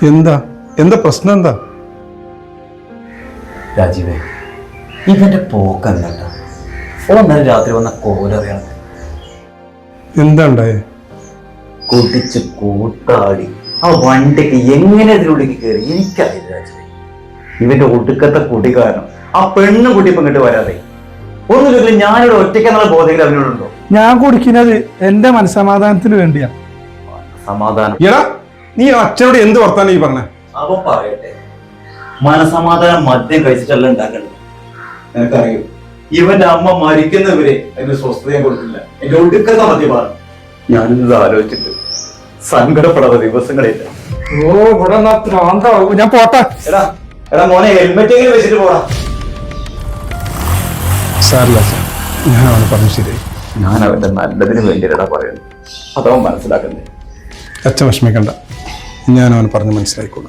എന്താ എന്താ പ്രശ്നം എന്താ? രാജീവേ, ഇവന്റെ പോക്കല്ല. ഓന്നലെ രാത്രി വന്ന കോലറിയാണ്. എന്താ ഉണ്ടായേ? കുടിച്ച് കൂട്ടാടി ആ വണ്ടിക്ക് എങ്ങനെ ഇതിനുള്ളിലേക്ക് കയറി എനിക്കറിയില്ല രാജീവേ. ഇവന്റെ ഒടുക്കത്തെ കുടി കാരണം ആ പെണ്ണും കുട്ടി ഇപ്പം ഇങ്ങോട്ട് വരാതെ ഒന്നുമില്ല. ഞാനിവിടെ ഒറ്റയ്ക്കെന്നുള്ള ബോധത്തിൽ അവനോടുണ്ടോ? ഞാൻ കുടിക്കുന്നത് എന്റെ മനസ്സമാധാനത്തിന് വേണ്ടിയാ. സമാധാനം എടാ, നീ അച്ഛനോട് എന്ത് വർത്താനം ഈ പറഞ്ഞേ? അവ പറയട്ടെ, മനസമാധാനം മദ്യം കഴിച്ചിട്ടല്ല ഉണ്ടാക്കേണ്ടത്. നിനക്കറിയൂ, ഇവന്റെ അമ്മ മരിക്കുന്നവരെ അതിന് സ്വസ്ഥതയും കൊടുക്കില്ല. എന്റെ ഒടുക്കത്തെ മദ്യപാനം. ഞാനിത് ആലോചിച്ചിട്ട് സങ്കടപ്പെടാത്ത ദിവസങ്ങളില്ല. ഓ, ഇവിടെ ഞാൻ പോട്ടെ. എടാ എടാ മോനെ, ഹെൽമെറ്റ് എങ്കിലും വെച്ചിട്ട് പോടാ. സാറില്ല, ഞാൻ അവനെ പറഞ്ഞു ശരിയായി. ഞാൻ അവന്റെ നല്ലതിന് വേണ്ടിയിട്ടാ പറയുന്നത്. അതവൻ മനസ്സിലാക്കുന്നേ. അച്ഛൻ വിഷമിക്കണ്ട, ഞാൻ അവനെ പറഞ്ഞ് മനസ്സിലായിക്കോളൂ.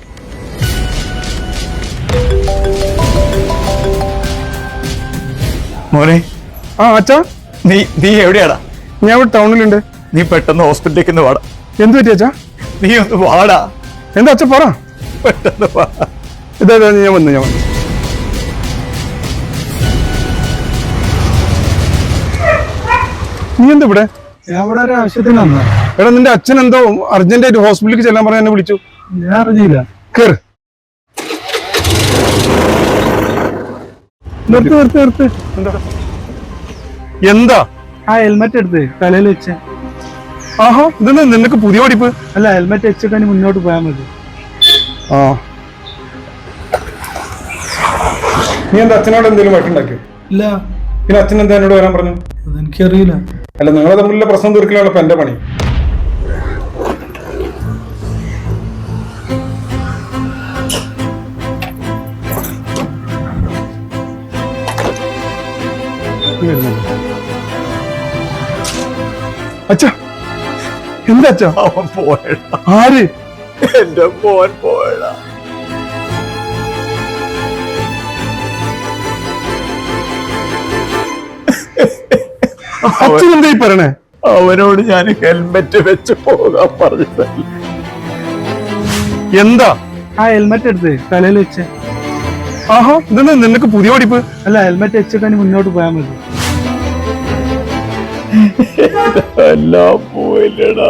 മോനെ, ആ അച്ഛാ, നീ എവിടെയാടാ? ഞാൻ ഇവിടെ ടൗണിലുണ്ട്. നീ പെട്ടെന്ന് ഹോസ്പിറ്റലിലേക്ക് ഒന്ന് വാടാ. എന്ത് പറ്റി അച്ഛാ? നീ ഒന്ന് വാടാ, എന്താ അച്ഛൻ പറ. പെട്ടെന്ന് വാ. ഇതാ ഞാൻ വന്നു. നീ എന്താ ഇവിടെ? അവിടെ ഒരു ആവശ്യത്തിന് വന്നാ. എടാ, നിന്റെ അച്ഛൻ എന്തോ അർജന്റായിട്ട് ഹോസ്പിറ്റലിലേക്ക് ചെല്ലാൻ പറഞ്ഞ എന്നെ വിളിച്ചു. ഞാൻ അറിഞ്ഞില്ല. കേറ്. നിർത്ത്. എന്താ? ആ ഹെൽമെറ്റ് എടുത്ത് തലയിൽ വെച്ച. ആഹാ, ഇതെന്താ നിനക്ക് പുതിയ പഠിപ്പ്? അല്ല, ഹെൽമെറ്റ് വെച്ചിട്ട് മുന്നോട്ട് പോയാൽ മതി. ആ, നീ എന്താ അച്ഛനോട് എന്തെങ്കിലും വഴക്കുണ്ടാക്കിയോ? ഇല്ല, പിന്നെ അച്ഛൻ എന്താ എന്നോട് വരാൻ പറഞ്ഞു? അതെനിക്കറിയില്ല. അല്ല, നിങ്ങളെ തമ്മിലുള്ള പ്രശ്നം തീർക്കലാണ് ഇപ്പൊ എന്റെ പണി. അച്ഛാ, എന്താ അച്ഛാ? അവൻ പോയടാ. ആര്? എന്റെ മോൻ പോയടാ. അച്ഛൻ എന്താ ഈ പറയണേ? അവനോട് ഞാൻ ഹെൽമെറ്റ് വെച്ച് പോകാൻ പറഞ്ഞതല്ല. എന്താ? ആ ഹെൽമെറ്റ് എടുത്ത് തലയിൽ വെച്ച. ആഹാ, ഇതെന്താ നിനക്ക് പുതിയ പഠിപ്പ്? അല്ല, ഹെൽമെറ്റ് വെച്ചിട്ട് മുന്നോട്ട് പോയാൽ മതി. എല്ലാം പോയില്ലടാ.